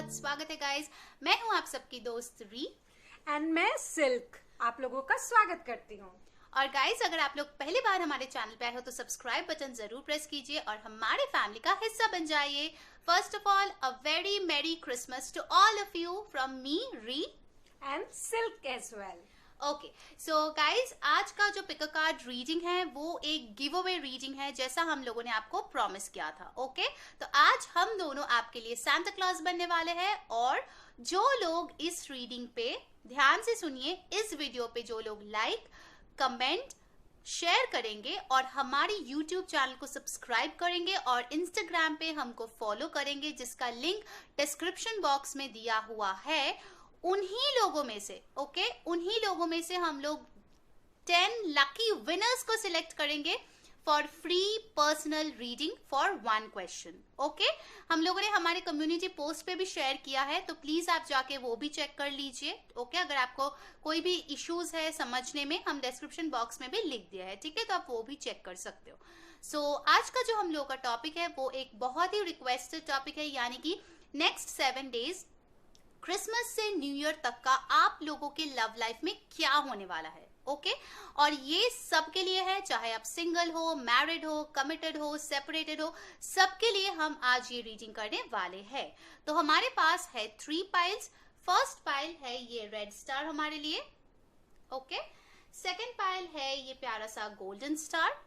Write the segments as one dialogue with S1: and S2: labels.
S1: बहुत स्वागत है गाइस। मैं हूं आप सबकी दोस्त री
S2: एंड मैं सिल्क आप लोगों का स्वागत करती हूँ।
S1: और गाइस, अगर आप लोग पहली बार हमारे चैनल पे आए हो तो सब्सक्राइब बटन जरूर प्रेस कीजिए और हमारे फैमिली का हिस्सा बन जाइए। First of all, a very merry Christmas to all of you from me री
S2: and Silk as well.
S1: Okay, so guys, आज का जो पिक अ कार्ड रीडिंग है वो एक गिव अवे रीडिंग है, जैसा हम लोगों ने आपको प्रॉमिस किया था। ओके, तो आज हम दोनों आपके लिए सांता क्लॉज बनने वाले हैं। और जो लोग इस रीडिंग पे ध्यान से सुनिए, इस वीडियो पे जो लोग लाइक, कमेंट, शेयर करेंगे और हमारी YouTube चैनल को सब्सक्राइब करेंगे और Instagram पे हमको फॉलो करेंगे, जिसका लिंक डिस्क्रिप्शन बॉक्स में दिया हुआ है, उन्हीं लोगों में से उन्हीं लोगों में से हम लोग 10 लकी विनर्स को सिलेक्ट करेंगे for free personal reading for 1 question. Okay, हम लोगों ने हमारे कम्युनिटी पोस्ट पे भी शेयर किया है, तो प्लीज आप जाके वो भी चेक कर लीजिए। ओके, अगर आपको कोई भी इश्यूज है समझने में, हम डिस्क्रिप्शन बॉक्स में भी लिख दिया है, ठीक है, तो आप वो भी चेक कर सकते हो। सो आज का जो हम लोग का टॉपिक है वो एक बहुत ही रिक्वेस्टेड टॉपिक है, यानी कि नेक्स्ट 7 डेज क्रिसमस से न्यू ईयर तक का आप लोगों के लव लाइफ में क्या होने वाला है। ओके, और ये सबके लिए है, चाहे आप सिंगल हो, मैरिड हो, कमिटेड हो, सेपरेटेड हो, सबके लिए हम आज ये रीडिंग करने वाले हैं। तो हमारे पास है 3 पाइल्स। फर्स्ट पाइल है ये रेड स्टार हमारे लिए। ओके, सेकेंड पाइल है ये प्यारा सा गोल्डन स्टार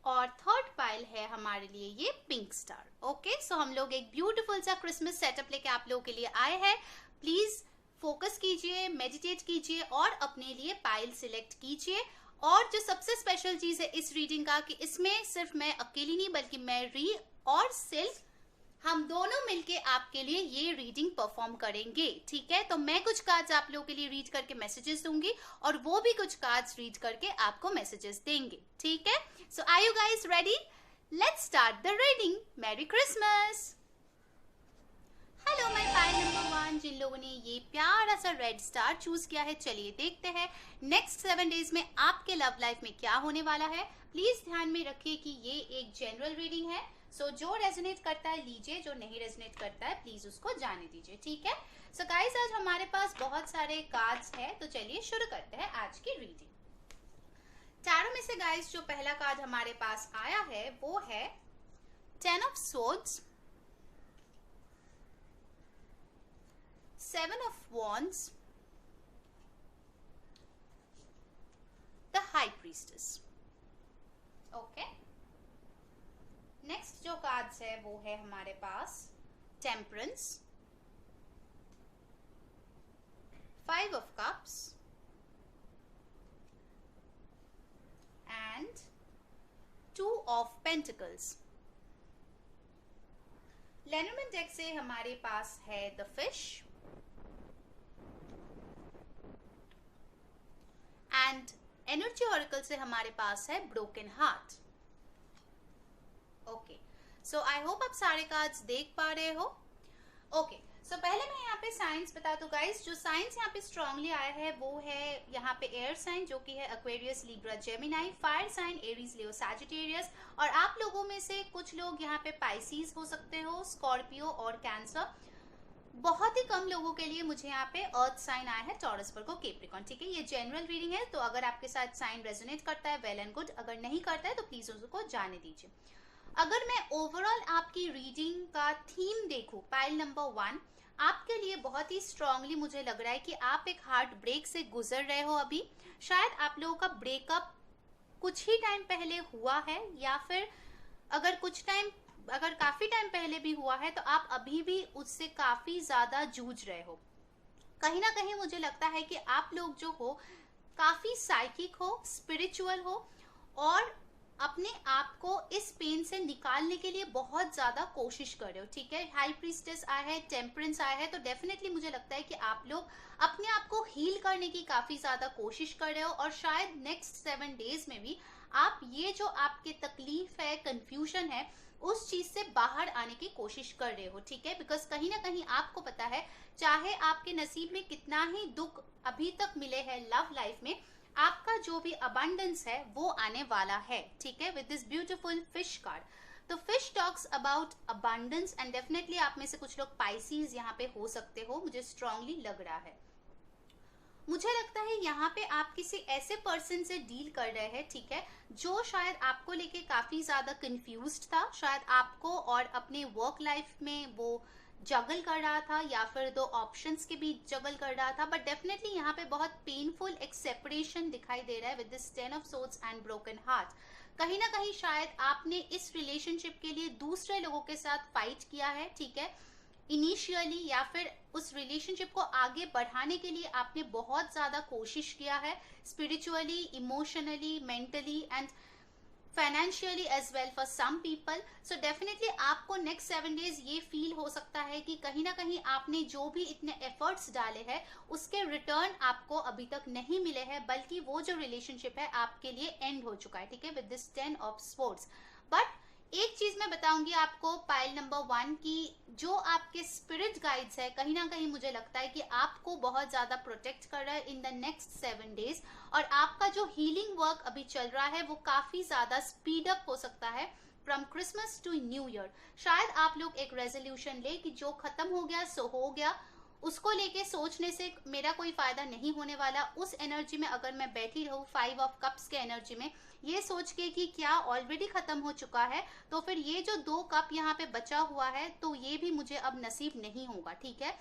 S1: और थर्ड पाइल है हमारे लिए ये पिंक स्टार। ओके, सो हम लोग एक ब्यूटीफुल सा क्रिसमस सेटअप लेके आप लोगों के लिए आए हैं। प्लीज फोकस कीजिए, मेडिटेट कीजिए और अपने लिए पाइल सिलेक्ट कीजिए। और जो सबसे स्पेशल चीज है इस रीडिंग का, कि इसमें सिर्फ मैं अकेली नहीं बल्कि मैं री और सिल्क, हम दोनों मिलके आपके लिए ये रीडिंग परफॉर्म करेंगे। ठीक है, तो मैं कुछ कार्ड्स आप लोगों के लिए रीड करके मैसेजेस दूंगी और वो भी कुछ कार्ड्स रीड करके आपको मैसेजेस देंगे। ठीक है, so are you guys ready? Let's start the reading. Merry Christmas. Hello my pile number 1, जिन लोगों ने ये प्यारा सा रेड स्टार चूज किया है, चलिए देखते हैं नेक्स्ट 7 डेज में आपके लव लाइफ में क्या होने वाला है। प्लीज ध्यान में रखिए कि ये एक जनरल रीडिंग है, सो जो रेजोनेट करता है लीजिए, जो नहीं रेजोनेट करता है प्लीज उसको जाने दीजिए। ठीक है, सो गाइस, आज हमारे पास बहुत सारे कार्ड्स हैं, तो चलिए शुरू करते हैं आज की रीडिंग। टैरो में से गाइस जो पहला कार्ड हमारे पास आया है वो है 10 of swords, 7 of wands, the high priestess. Okay, next जो कार्ड्स है वो है हमारे पास temperance, 5 of cups and 2 of pentacles. Lenormand deck से हमारे पास है the fish and energy oracle से हमारे पास है broken heart. Okay, so I hope आप सारे कार्ड्स देख पा रहे हो। ओके, सो पहले मैं यहाँ पे साइंस बता दूं गाइस। जो साइंस यहाँ पे स्ट्रांगली आया है वो है यहाँ पे एयर साइन, जो कि है Aquarius, Libra, Gemini, fire sign Aries, Leo, Sagittarius, और आप लोगों में से कुछ लोग यहाँ पे पाइसीज हो सकते हो, स्कॉर्पियो और कैंसर। बहुत ही कम लोगों के लिए मुझे यहाँ पे अर्थ साइन आया है, टॉरस, वर्गो, कैप्रिकॉर्न। ठीक है, ये जनरल रीडिंग है, तो अगर आपके साथ साइन रेजोनेट करता है वेल एंड गुड, अगर नहीं करता है तो प्लीज उसको जाने दीजिए। अगर मैं ओवरऑल आपकी रीडिंग का थीम देखूं, पाइल नंबर 1 आपके लिए बहुत ही स्ट्रांगली मुझे लग रहा है कि आप एक हार्ट ब्रेक से गुजर रहे हो अभी। शायद आप लोगों का ब्रेकअप कुछ ही टाइम पहले हुआ है, या फिर अगर काफी टाइम पहले भी हुआ है तो आप अभी भी उससे काफी ज्यादा जूझ रहे हो। कहीं ना कहीं मुझे लगता है कि आप लोग जो हो काफी साइकिक हो, स्पिरिचुअल हो और अपने आप को इस पेन से निकालने के लिए बहुत ज्यादा कोशिश कर रहे हो। ठीक है, हाई प्रीस्टेस आया है, टेम्परेंस आया है, तो डेफिनेटली मुझे लगता है कि आप लोग अपने आप को हील करने की काफी ज्यादा कोशिश कर रहे हो और शायद नेक्स्ट 7 डेज में भी आप ये जो आपके तकलीफ है, कंफ्यूजन है, उस चीज से बाहर आने की कोशिश कर रहे हो। ठीक है, बिकॉज कहीं ना कहीं आपको पता है, चाहे आपके नसीब में कितना ही दुख अभी तक मिले हैं लव लाइफ में, आपका जो भी अबंडेंस है वो आने वाला है। ठीक है, with this beautiful fish card, तो fish talks about abundance and definitely आप में से कुछ लोग पाइसीज यहाँ पे हो सकते हो, मुझे स्ट्रांगली लग रहा है। मुझे लगता है यहाँ पे आप किसी ऐसे पर्सन से डील कर रहे हैं, ठीक है, जो शायद आपको लेके काफी ज्यादा कंफ्यूज्ड था, शायद आपको और अपने वर्क लाइफ में वो जगल कर रहा था या फिर दो ऑप्शंस के बीच जगल कर रहा था। बट डेफिनेटली यहाँ पे बहुत पेनफुल एक सेपरेशन दिखाई दे रहा है with this 10 of swords and broken heart. कहीं ना कहीं शायद आपने इस रिलेशनशिप के लिए दूसरे लोगों के साथ फाइट किया है, ठीक है, इनिशियली, या फिर उस रिलेशनशिप को आगे बढ़ाने के लिए आपने बहुत ज्यादा कोशिश किया है, spiritually, emotionally, mentally and financially as well for some people. So definitely आपको नेक्स्ट 7 डेज ये फील हो सकता है कि कहीं ना कहीं आपने जो भी इतने एफर्ट्स डाले हैं उसके रिटर्न आपको अभी तक नहीं मिले हैं, बल्कि वो जो रिलेशनशिप है आपके लिए एंड हो चुका है, ठीक है, with this 10 of swords. But एक चीज मैं बताऊंगी आपको पाइल नंबर 1 की, जो आपके स्पिरिट गाइड्स है, कहीं ना कहीं मुझे लगता है कि आपको बहुत ज्यादा प्रोटेक्ट कर रहा है इन द नेक्स्ट 7 डेज, और आपका जो हीलिंग वर्क अभी चल रहा है वो काफी ज्यादा स्पीड अप हो सकता है from Christmas to New Year. शायद आप लोग एक रेजोल्यूशन ले कि जो खत्म हो गया सो हो गया, उसको लेके सोचने से मेरा कोई फायदा नहीं होने वाला। उस एनर्जी में अगर मैं बैठी रहूं 5 ऑफ कप्स के एनर्जी में, ये सोच के कि क्या ऑलरेडी खत्म हो चुका है, तो फिर ये जो 2 कप यहाँ पे बचा हुआ है तो ये भी मुझे अब नसीब नहीं होगा, ठीक है।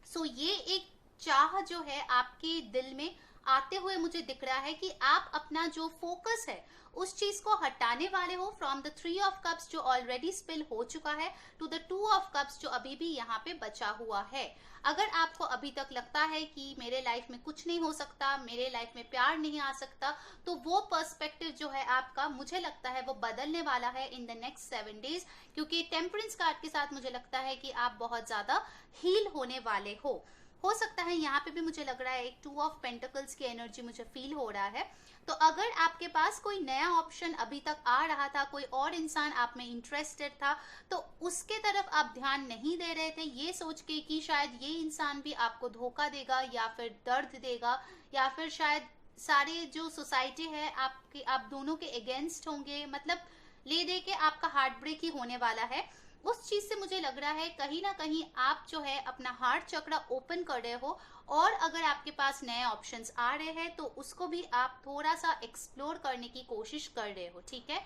S1: सो ये एक चाह जो है आपके दिल में आते हुए मुझे दिख रहा है कि आप अपना जो फोकस है उस चीज को हटाने वाले हो फ्रॉम द 3 ऑफ कप्स जो ऑलरेडी स्पिल हो चुका है टू द 2 ऑफ कप्स जो अभी भी यहाँ पे बचा हुआ है। अगर आपको अभी तक लगता है कि मेरे लाइफ में कुछ नहीं हो सकता, मेरे लाइफ में प्यार नहीं आ सकता, तो वो पर्सपेक्टिव जो है आपका, मुझे लगता है वो बदलने वाला है इन द नेक्स्ट 7 डेज, क्योंकि टेम्परेंस कार्ड के साथ मुझे लगता है कि आप बहुत ज्यादा हील होने वाले हो सकता है यहाँ पे भी मुझे लग रहा है एक 2 ऑफ पेंटिकल्स की एनर्जी मुझे फील हो रहा है। तो अगर आपके पास कोई नया ऑप्शन अभी तक आ रहा था, कोई और इंसान आप में इंटरेस्टेड था, तो उसके तरफ आप ध्यान नहीं दे रहे थे ये सोच के कि शायद ये इंसान भी आपको धोखा देगा या फिर दर्द देगा, या फिर शायद सारे जो सोसाइटी है आपके, आप दोनों के अगेंस्ट होंगे, मतलब ले दे के आपका हार्ट ब्रेक ही होने वाला है। उस चीज से मुझे लग रहा है कहीं ना कहीं आप जो है अपना हार्ट चक्र ओपन कर रहे हो, और अगर आपके पास नए ऑप्शंस आ रहे हैं तो उसको भी आप थोड़ा सा एक्सप्लोर करने की कोशिश कर रहे हो, ठीक है।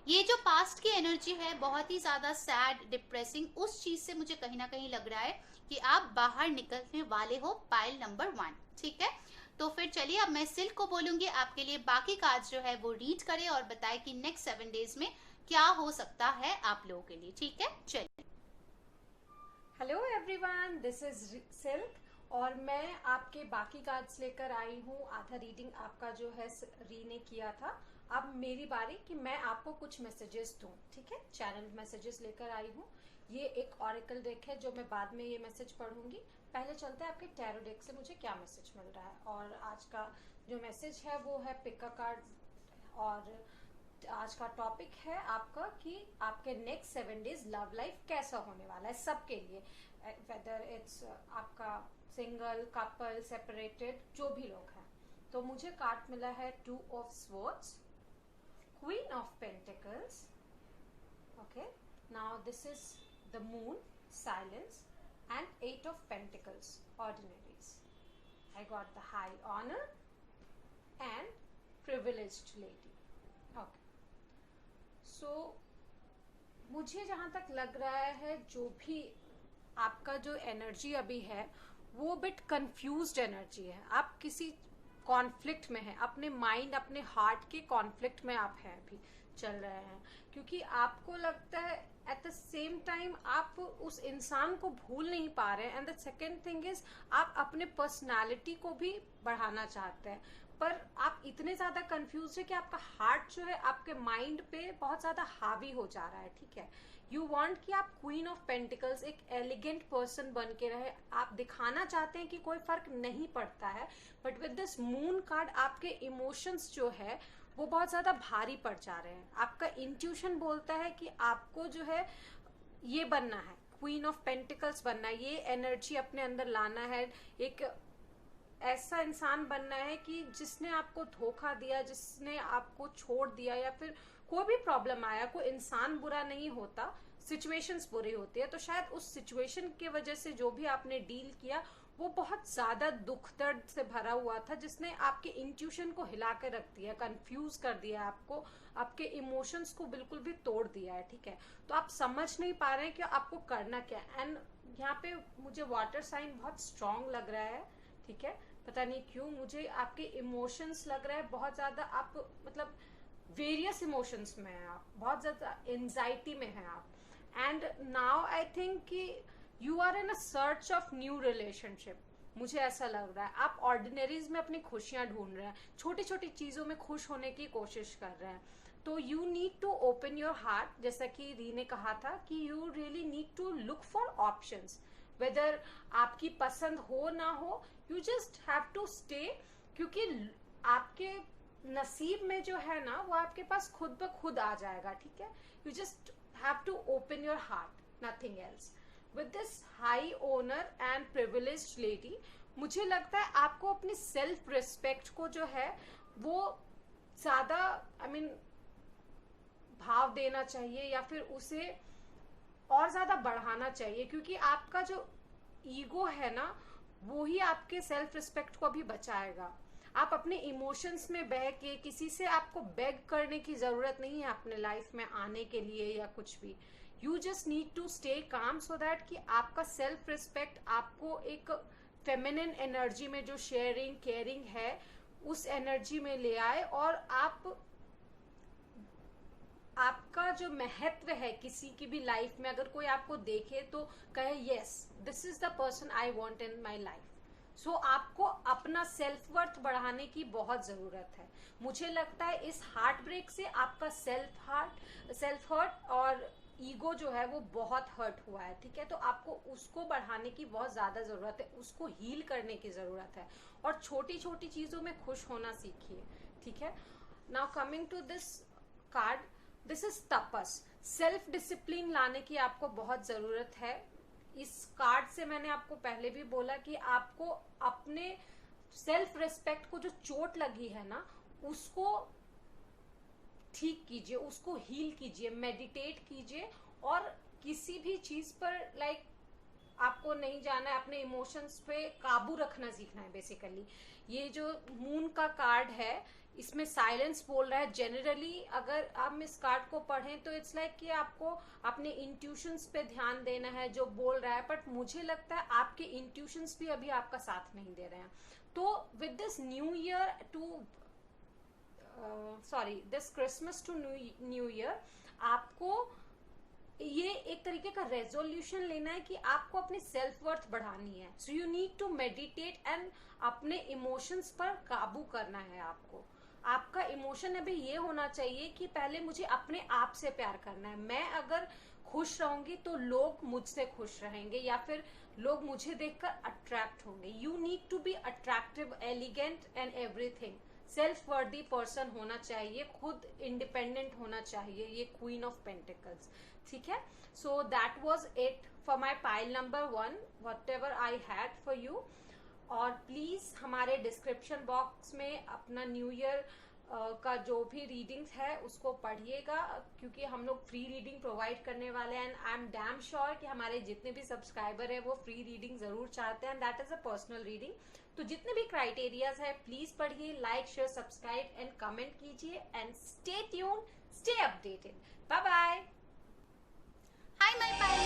S1: ये जो पास्ट की एनर्जी है बहुत ही ज्यादा सैड, डिप्रेसिंग, उस चीज से मुझे कहीं ना कहीं लग रहा है कि आप बाहर निकलने वाले हो पाइल नंबर 1, ठीक है। तो फिर चलिए अब मैं सिल्क को बोलूंगी आपके लिए बाकी कार्ड्स जो है वो रीड करे और बताए कि नेक्स्ट 7 डेज में क्या हो सकता है आप लोगों के लिए, ठीक है। चलिए।
S2: Hello everyone, this is silk और मैं आपके बाकी कार्ड्स लेकर आई हूँ। आधा रीडिंग आपका जो है री ने किया था, अब मेरी बारी कि मैं आपको कुछ मैसेजेस दूं, ठीक है। चैनल मैसेजेस लेकर आई हूँ। ये एक ऑरेकल डेक है जो मैं बाद में ये मैसेज पढ़ूंगी। पहले चलते हैं आपके टैरो डेक से मुझे क्या मैसेज मिल रहा है। और आज का जो मैसेज है वो है पिक अ कार्ड, और आज का टॉपिक है आपका कि आपके नेक्स्ट 7 डेज लव लाइफ कैसा होने वाला है सबके लिए, वेदर इट्स आपका सिंगल, कपल, सेपरेटेड, जो भी लोग हैं। तो मुझे कार्ड मिला है 2 of swords, queen of pentacles, okay, now this is the moon, silence, and 8 of pentacles, ordinaries. I got the high honour and privileged lady, okay. So मुझे जहां तक लग रहा है जो भी आपका जो एनर्जी अभी है वो बिट कंफ्यूज्ड एनर्जी है। आप किसी कॉन्फ्लिक्ट में हैं, अपने माइंड, अपने हार्ट के कॉन्फ्लिक्ट में आप हैं, अभी चल रहे हैं, क्योंकि आपको लगता है एट द सेम टाइम आप उस इंसान को भूल नहीं पा रहे हैं। And the second thing is आप अपने पर्सनालिटी को भी बढ़ाना चाहते हैं, पर आप इतने ज्यादा कंफ्यूज है कि आपका हार्ट जो है आपके माइंड पे बहुत ज्यादा हावी हो जा रहा है, ठीक है। यू वांट कि आप क्वीन ऑफ पेंटिकल्स, एक एलिगेंट पर्सन बन के रहे, आप दिखाना चाहते हैं कि कोई फर्क नहीं पड़ता है, but with this moon card आपके इमोशंस जो है वो बहुत ज्यादा भारी पड़ जा रहे हैं। आपका इंट्यूशन बोलता है कि आपको जो है ये बनना है, क्वीन ऑफ पेंटिकल्स बनना है, ये एनर्जी अपने अंदर लाना है, एक ऐसा इंसान बनना है कि जिसने आपको धोखा दिया, जिसने आपको छोड़ दिया, या फिर कोई भी प्रॉब्लम आया, कोई इंसान बुरा नहीं होता, सिचुएशंस बुरी होती है। तो शायद उस सिचुएशन की वजह से जो भी आपने डील किया वो बहुत ज्यादा दुख दर्द से भरा हुआ था, जिसने आपके इंट्यूशन को हिला के रख दिया, कंफ्यूज कर दिया आपको, आपके इमोशंस को बिल्कुल भी तोड़ दिया है। ठीक है, तो आप समझ नहीं पा रहे हैं कि आपको करना क्या है। एंड यहाँ पे मुझे वाटर साइन बहुत स्ट्रांग लग रहा है। ठीक है, पता नहीं क्यों मुझे आपके इमोशंस लग रहा है बहुत ज्यादा, आप मतलब वेरियस इमोशंस में हैं आप, बहुत ज्यादा एंजाइटी में हैं आप। एंड नाउ आई थिंक कि you are in a search of new relationship, मुझे ऐसा लग रहा है। आप ऑर्डिनरीज में अपनी खुशियां ढूंढ रहे हैं, छोटी छोटी चीजों में खुश होने की कोशिश कर रहे हैं। तो you need to open your heart, जैसा कि री ने कहा था कि you really need to look for options, whether आपकी पसंद हो ना हो, you just have to stay, क्योंकि आपके नसीब में जो है ना वो आपके पास खुद ब खुद आ जाएगा। ठीक है, you just have to open your heart, nothing else. With this high honour and privileged lady, मुझे लगता है आपको अपनी सेल्फ रिस्पेक्ट को जो है वो ज्यादा भाव देना चाहिए, या फिर उसे और ज्यादा बढ़ाना चाहिए, क्योंकि आपका जो ईगो है ना वो ही आपके सेल्फ रिस्पेक्ट को भी बचाएगा। आप अपने इमोशंस में बह के, किसी से आपको बेग करने की जरूरत नहीं है अपने लाइफ में आने के लिए या कुछ भी। You just need to stay calm so that कि आपका सेल्फ रिस्पेक्ट आपको एक फेमिनिन एनर्जी में, जो शेयरिंग केयरिंग है, उस एनर्जी में ले आए, और आपका जो महत्व है किसी की भी लाइफ में, अगर कोई आपको देखे तो कहे yes this is the person I want in my life. So आपको अपना सेल्फ वर्थ बढ़ाने की बहुत जरूरत है। मुझे लगता है इस हार्ट ब्रेक से आपका सेल्फ हर्ट और ईगो जो है वो बहुत हर्ट हुआ है। ठीक है, तो आपको उसको बढ़ाने की बहुत ज्यादा जरूरत है, उसको हील करने की जरूरत है, और छोटी छोटी चीजों में खुश होना सीखिए। ठीक है, now coming to this card, this is Tapas. Self discipline लाने की आपको बहुत जरूरत है। इस कार्ड से मैंने आपको पहले भी बोला कि आपको अपने सेल्फ रिस्पेक्ट को जो चोट लगी है ना उसको ठीक कीजिए, उसको हील कीजिए, मेडिटेट कीजिए, और किसी भी चीज पर आपको नहीं जाना है, अपने इमोशंस पे काबू रखना सीखना है बेसिकली। ये जो मून का कार्ड है इसमें साइलेंस बोल रहा है। जनरली अगर आप इस कार्ड को पढ़ें तो इट्स लाइक कि आपको अपने इंट्यूशंस पे ध्यान देना है जो बोल रहा है, बट मुझे लगता है आपके इंट्यूशंस भी अभी आपका साथ नहीं दे रहे हैं। तो with this New Year to this Christmas to New Year, आपको ये एक तरीके का रेजोल्यूशन लेना है कि आपको अपनी सेल्फ वर्थ बढ़ानी है। So you need to meditate and अपने इमोशंस पर काबू करना है आपको। आपका इमोशन अभी ये होना चाहिए कि पहले मुझे अपने आप से प्यार करना है। मैं अगर खुश रहूंगी तो लोग मुझसे खुश रहेंगे, या फिर लोग मुझे देखकर अट्रैक्ट होंगे। You need to be attractive, elegant and everything. Self worthy person होना चाहिए, खुद इंडिपेंडेंट होना चाहिए, ये क्वीन ऑफ पेंटिकल्स। ठीक है, so that was it for my pile number 1, whatever I had for you. और प्लीज हमारे डिस्क्रिप्शन बॉक्स में अपना न्यू ईयर का जो भी रीडिंग्स है उसको पढ़िएगा, क्योंकि हम लोग फ्री रीडिंग प्रोवाइड करने वाले हैं। And I am damn sure कि हमारे जितने भी सब्सक्राइबर है वो फ्री रीडिंग जरूर चाहते हैं, that is a personal reading. तो जितने भी क्राइटेरियाज है प्लीज पढ़िए, like share subscribe and comment कीजिए, and stay tune, stay updated. Bye bye.
S1: Hi my pile,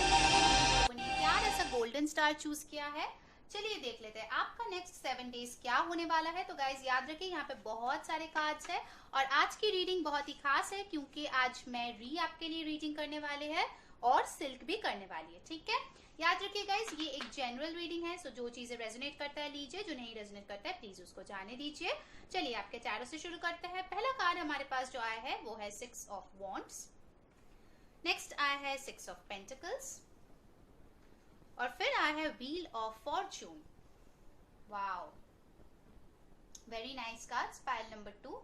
S1: प्यारा सा गोल्डन स्टार चूज किया है। चलिए देख लेते हैं आपका नेक्स्ट 7 डेज क्या होने वाला है। तो गाइज याद रखिए यहाँ पे बहुत सारे कार्ड्स है, और आज की रीडिंग बहुत ही खास है क्योंकि आज मैं री आपके लिए रीडिंग करने वाले हैं और सिल्क भी करने वाली है। ठीक है, याद रखिए गाइज ये एक जनरल रीडिंग है, सो जो चीजें रेजोनेट करता है लीजिए, जो नहीं रेजोनेट करता है प्लीज उसको जाने दीजिए। चलिए आपके चारों से शुरू करते हैं। पहला कार्ड हमारे पास जो आया है वो है 6 ऑफ वॉन्ड्स, नेक्स्ट आया है 6 ऑफ पेंटिकल्स, और फिर आया है wheel of Fortune. Wow, very nice cards, pile number 2।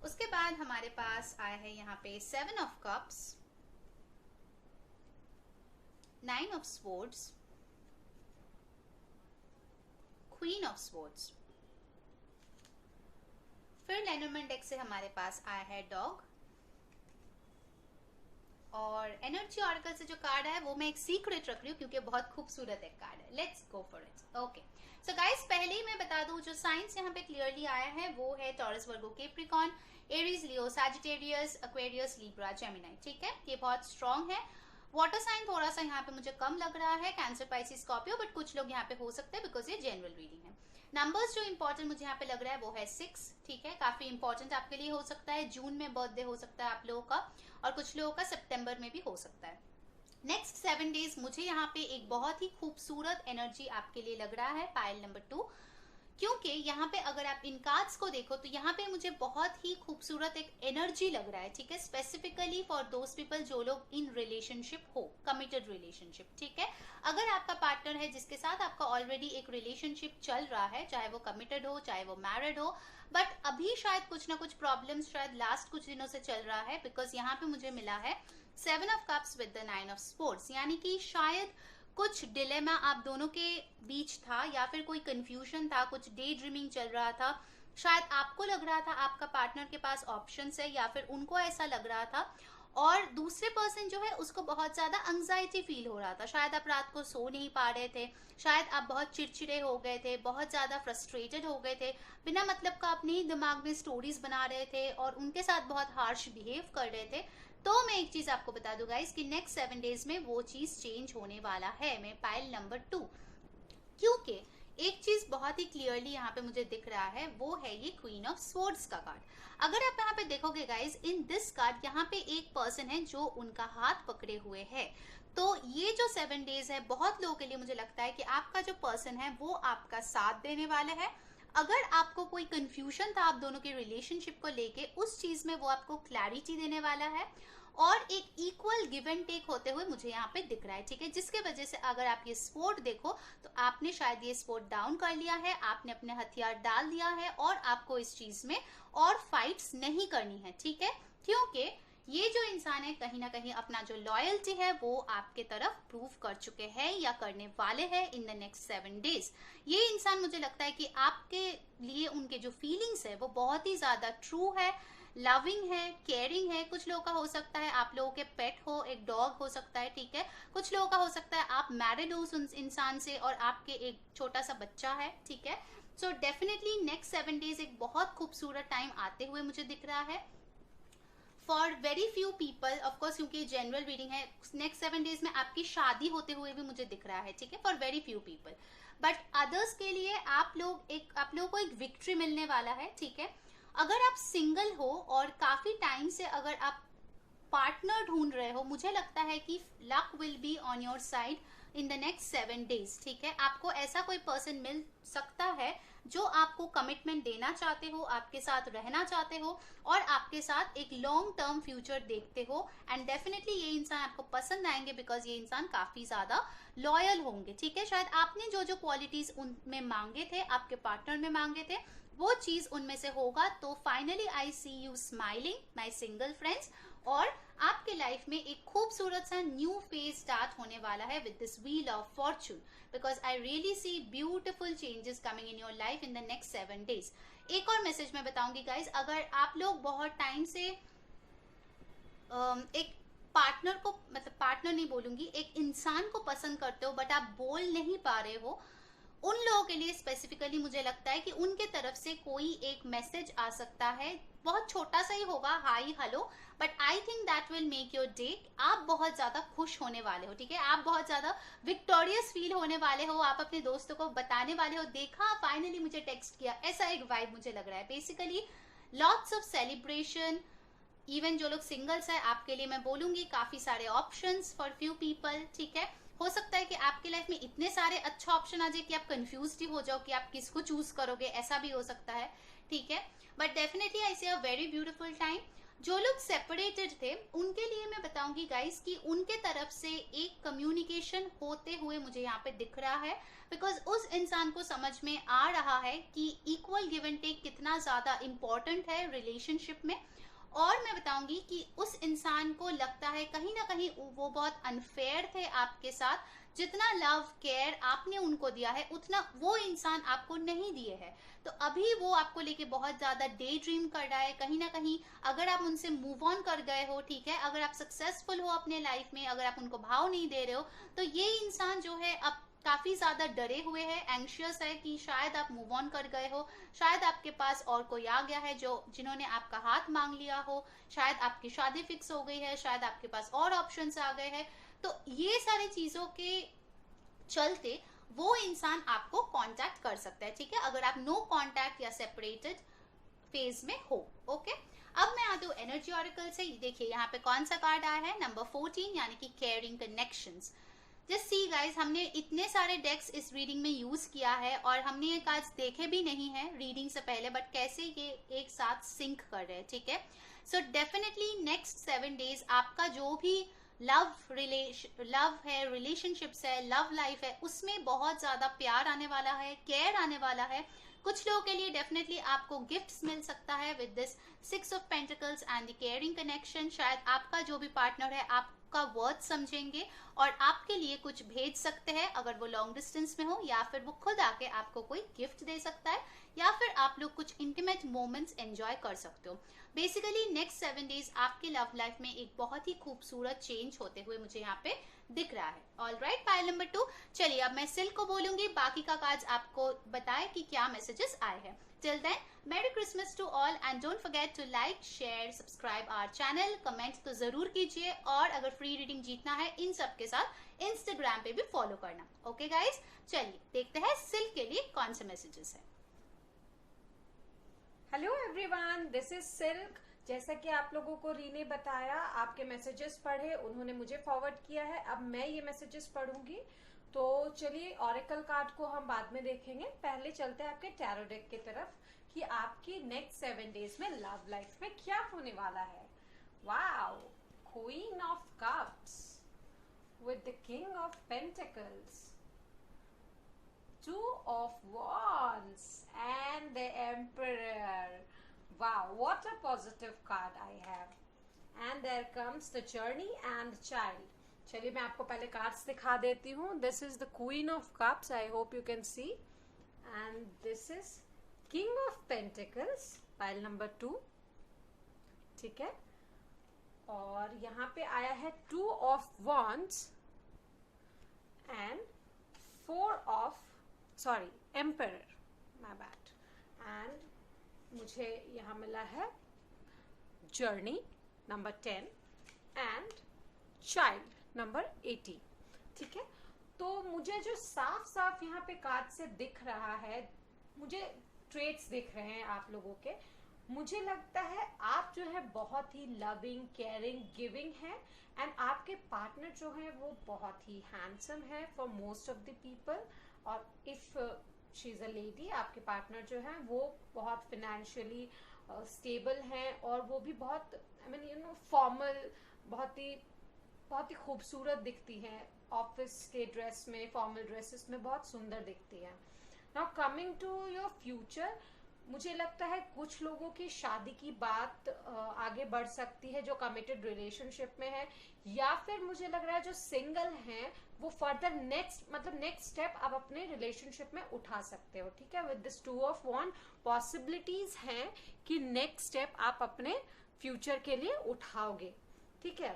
S1: उसके बाद हमारे पास आया है यहाँ पे 7 of cups, 9 of swords, queen of swords. फिर लेनोर्मैंड डेक से हमारे पास आया है डॉग, और एनर्जी ऑरेकल से जो कार्ड है वो मैं एक सीक्रेट रख रही हूँ क्योंकि बहुत खूबसूरत एक कार्ड है। Let's go for it. Okay, so guys पहले ही मैं बता दूं जो साइंस यहाँ पे क्लियरली आया है वो है टॉरस, वर्गो, Capricorn, Aries, Leo, Sagittarius, Aquarius, Libra, Gemini. ठीक है, ये बहुत स्ट्रॉन्ग है। वाटर साइन थोड़ा सा यहाँ पे मुझे कम लग रहा है, कैंसर, पाइसिस, स्कॉर्पियो, बट कुछ लोग यहाँ पे हो सकते हैं बिकॉज ये जनरल रीडिंग है। नंबर्स जो इंपॉर्टेंट मुझे यहाँ पे लग रहा है वो है 6। ठीक है, काफी इंपॉर्टेंट आपके लिए हो सकता है। जून में बर्थडे हो सकता है आप लोगों का, और कुछ लोगों का सितंबर में भी हो सकता है। नेक्स्ट 7 डेज मुझे यहाँ पे एक बहुत ही खूबसूरत एनर्जी आपके लिए लग रहा है, पाइल नंबर 2। क्योंकि यहाँ पे अगर आप इन कार्ड्स को देखो तो यहाँ पे मुझे बहुत ही खूबसूरत एक एनर्जी लग रहा है। ठीक है, स्पेसिफिकली फॉर दोज पीपल जो लोग इन रिलेशनशिप हो, कमिटेड रिलेशनशिप। ठीक है, अगर आपका पार्टनर है जिसके साथ आपका ऑलरेडी एक रिलेशनशिप चल रहा है, चाहे वो कमिटेड हो चाहे वो मैरिड हो, बट अभी शायद कुछ ना कुछ प्रॉब्लम्स शायद लास्ट कुछ दिनों से चल रहा है, बिकॉज यहाँ पे मुझे मिला है 7 of cups with the 9 of sports, यानी कि शायद कुछ डिलेमा आप दोनों के बीच था, या फिर कोई कंफ्यूजन था, कुछ डे ड्रीमिंग चल रहा था। शायद आपको लग रहा था आपका पार्टनर के पास ऑप्शंस है, या फिर उनको ऐसा लग रहा था, और दूसरे पर्सन जो है उसको बहुत ज्यादा एंजाइटी फील हो रहा था। शायद आप रात को सो नहीं पा रहे थे, शायद आप बहुत चिड़चिड़े हो गए थे, बहुत ज्यादा फ्रस्ट्रेटेड हो गए थे, बिना मतलब का अपने ही दिमाग में स्टोरीज बना रहे थे और उनके साथ बहुत हार्श बिहेव कर रहे थे। तो मैं एक चीज आपको बता दूं गाइस कि नेक्स्ट 7 डेज में वो चीज चेंज होने वाला है। मैं पाइल नंबर 2, क्योंकि एक चीज बहुत ही क्लियरली यहाँ पे मुझे दिख रहा है, वो है ये क्वीन ऑफ स्वॉर्ड्स का कार्ड। अगर आप यहाँ पे देखोगे गाइस, इन दिस कार्ड यहाँ पे एक पर्सन है जो उनका हाथ पकड़े हुए है। तो ये जो 7 डेज है बहुत लोगों के लिए मुझे लगता है कि आपका जो पर्सन है वो आपका साथ देने वाला है। अगर आपको कोई कंफ्यूजन था आप दोनों के रिलेशनशिप को लेके, उस चीज में वो आपको क्लैरिटी देने वाला है, और एक इक्वल गिव एंड टेक होते हुए मुझे यहाँ पे दिख रहा है। ठीक है, जिसके वजह से अगर आप ये स्पोर्ट देखो तो आपने शायद ये स्पोर्ट डाउन कर लिया है, आपने अपने हथियार डाल दिया है, और आपको इस चीज में और फाइट्स नहीं करनी है। ठीक है, क्योंकि ये जो इंसान है कहीं ना कहीं अपना जो लॉयल्टी है वो आपके तरफ प्रूव कर चुके हैं या करने वाले हैं इन द नेक्स्ट 7 डेज। ये इंसान मुझे लगता है कि आपके लिए उनके जो फीलिंग्स है वो बहुत ही ज्यादा ट्रू है, लविंग है, केयरिंग है। कुछ लोगों का हो सकता है आप लोगों के पेट हो, एक डॉग हो सकता है। ठीक है, कुछ लोगों का हो सकता है आप मैरिड हो उस इंसान से और आपके एक छोटा सा बच्चा है। ठीक है, सो डेफिनेटली नेक्स्ट 7 डेज एक बहुत खूबसूरत टाइम आते हुए मुझे दिख रहा है for very few people, of course क्योंकि जनरल रीडिंग है। नेक्स्ट 7 डेज में आपकी शादी होते हुए भी मुझे दिख रहा है। ठीक है, for very few people, but others के लिए आप लोगों को एक विक्ट्री मिलने वाला है। ठीक है, अगर आप सिंगल हो और काफी टाइम से अगर आप पार्टनर ढूंढ रहे हो, मुझे लगता है कि luck will be on your side in the next 7 days. ठीक है, आपको ऐसा कोई पर्सन मिल सकता है जो आपको कमिटमेंट देना चाहते हो, आपके साथ रहना चाहते हो, और आपके साथ एक लॉन्ग टर्म फ्यूचर देखते हो। एंड डेफिनेटली ये इंसान आपको पसंद आएंगे बिकॉज ये इंसान काफी ज्यादा लॉयल होंगे। ठीक है, शायद आपने जो जो क्वालिटीज उनमें मांगे थे, आपके पार्टनर में मांगे थे, वो चीज उनमें से होगा। तो finally I see you smiling my single friends, और आपके लाइफ में एक खूबसूरत सा न्यू फेज स्टार्ट होने वाला है with this wheel of Fortune, because I really see beautiful changes coming in your life in the next 7 days. एक और मैसेज मैं बताऊंगी गाइज, अगर आप लोग बहुत टाइम से एक पार्टनर को, मतलब पार्टनर नहीं बोलूंगी, एक इंसान को पसंद करते हो बट आप बोल नहीं पा रहे हो, उन लोगों के लिए स्पेसिफिकली मुझे लगता है कि उनके तरफ से कोई एक मैसेज आ सकता है, बहुत छोटा सा ही होगा, hi hello, but I think that will make your day. आप बहुत ज्यादा खुश होने वाले हो। ठीक है, आप बहुत ज्यादा विक्टोरियस फील होने वाले हो, आप अपने दोस्तों को बताने वाले हो, देखा फाइनली मुझे टेक्स्ट किया, ऐसा एक वाइब मुझे लग रहा है। Basically lots of celebration. Even जो लोग सिंगल्स है आपके लिए मैं बोलूंगी काफी सारे ऑप्शंस फॉर फ्यू पीपल। ठीक है, हो सकता है कि आपके लाइफ में इतने सारे अच्छा ऑप्शन आ जाए कि आप कंफ्यूज ही हो जाओ कि आप किसको चूज करोगे, ऐसा भी हो सकता है। ठीक है, but definitely I see a very beautiful time. जो लोग सेपरेटेड थे उनके लिए मैं बताऊंगी गाइस कि उनके तरफ से एक कम्युनिकेशन होते हुए मुझे यहाँ पे दिख रहा है, बिकॉज उस इंसान को समझ में आ रहा है कि इक्वल गिव एंड टेक कितना ज्यादा इंपॉर्टेंट है रिलेशनशिप में, और मैं बताऊंगी कि उस इंसान को लगता है कहीं ना कहीं वो बहुत अनफेयर थे आपके साथ, जितना लव केयर आपने उनको दिया है उतना वो इंसान आपको नहीं दिए है। तो अभी वो आपको लेके बहुत ज्यादा डे ड्रीम कर रहा है कहीं ना कहीं। अगर आप उनसे मूव ऑन कर गए हो, ठीक है, अगर आप सक्सेसफुल हो अपने लाइफ में, अगर आप उनको भाव नहीं दे रहे हो, तो ये इंसान जो है अब काफी ज्यादा डरे हुए हैं, एंग्शियस है कि शायद आप मूव ऑन कर गए हो, शायद आपके पास और कोई आ गया है जो जिन्होंने आपका हाथ मांग लिया हो, शायद आपकी शादी फिक्स हो गई है, शायद आपके पास और ऑप्शंस आ गए हैं। तो ये सारी चीजों के चलते वो इंसान आपको कांटेक्ट कर सकता है, ठीक है, अगर आप नो कांटेक्ट या सेपरेटेड फेज में हो। ओके, अब मैं आती हूँ एनर्जी ऑरेकल से। देखिए यहाँ पे कौन सा कार्ड आया है, नंबर 14, यानी कि caring connections. Just see guys, हमने इतने सारे डेक्स इस रीडिंग में यूज किया है और हमने ये कार्ड्स देखे भी नहीं है रीडिंग से पहले, बट कैसे ये एक साथ सिंक कर रहे हैं, ठीक है। सो डेफिनेटली नेक्स्ट 7 डेज आपका जो भी लव है, रिलेशनशिप्स है, लव लाइफ है, उसमें बहुत ज्यादा प्यार आने वाला है, केयर आने वाला है। कुछ लोगों के लिए डेफिनेटली आपको गिफ्ट्स मिल सकता है with this 6 of pentacles and the caring connection. शायद आपका जो भी पार्टनर है आपका वर्थ समझेंगे और आपके लिए कुछ भेज सकते हैं, अगर वो लॉन्ग डिस्टेंस में हो, या फिर वो खुद आके आपको कोई गिफ्ट दे सकता है, या फिर आप लोग कुछ इंटीमेट मोमेंट्स एंजॉय कर सकते हो। बेसिकली नेक्स्ट 7 डेज आपके लव लाइफ में एक बहुत ही खूबसूरत चेंज होते हुए मुझे यहाँ पे दिख रहा है। All right, pile number 2। चलिए अब मैं सिल्क को बोलूंगी, बाकी का कार्ड्स आपको बताए कि क्या मैसेजेस आए हैं। Till then, merry Christmas to all and don't forget to like, share, subscribe our channel, comment तो जरूर कीजिए, और अगर फ्री रीडिंग जीतना है इन सब के साथ इंस्टाग्राम पे भी फॉलो करना। ओके गाइज, चलिए देखते हैं सिल्क के लिए कौन से मैसेजेस है।
S2: Hello everyone, this is silk. जैसा कि आप लोगों को री ने बताया, आपके मैसेजेस पढ़े, उन्होंने मुझे फॉरवर्ड किया है, अब मैं ये मैसेजेस पढ़ूंगी। तो चलिए, ऑरेकल कार्ड को हम बाद में देखेंगे, पहले चलते हैं आपके टैरो डेक की तरफ कि आपकी नेक्स्ट 7 डेज में लव लाइफ में क्या होने वाला है। Wow, queen of cups with the king of pentacles, 2 of Wands and the Emperor. Wow, what a positive card I have. And there comes the journey and the child. चलिए मैं आपको पहले cards दिखा देती हूँ। This is the Queen of Cups. I hope you can see. And this is King of Pentacles, pile number 2. ठीक है, और यहाँ पे आया है 2 of Wands and 4 of Emperor, my bad. And मुझे यहाँ मिला है Journey number 10 and child number 18। ठीक है, तो मुझे जो साफ साफ यहाँ पे कार्ड से दिख रहा है, मुझे ट्रेट्स दिख रहे हैं आप लोगों के। मुझे लगता है आप जो है बहुत ही लविंग, केयरिंग, गिविंग है, एंड आपके पार्टनर जो है वो बहुत ही हैंडसम है for most of the people. और if she is a lady, आपके पार्टनर जो है वो बहुत फिनेंशियली स्टेबल हैं, और वो भी बहुत फॉर्मल, बहुत ही खूबसूरत दिखती हैं। ऑफिस के ड्रेस में, फॉर्मल ड्रेसेस में बहुत सुंदर दिखती है। Now coming to your future, मुझे लगता है कुछ लोगों की शादी की बात आगे बढ़ सकती है जो कमिटेड रिलेशनशिप में है, या फिर मुझे लग रहा है जो सिंगल हैं वो फर्दर नेक्स्ट स्टेप आप अपने रिलेशनशिप में उठा सकते हो। ठीक है, with this 2 of Wands possibilities हैं कि नेक्स्ट स्टेप आप अपने फ्यूचर के लिए उठाओगे। ठीक है,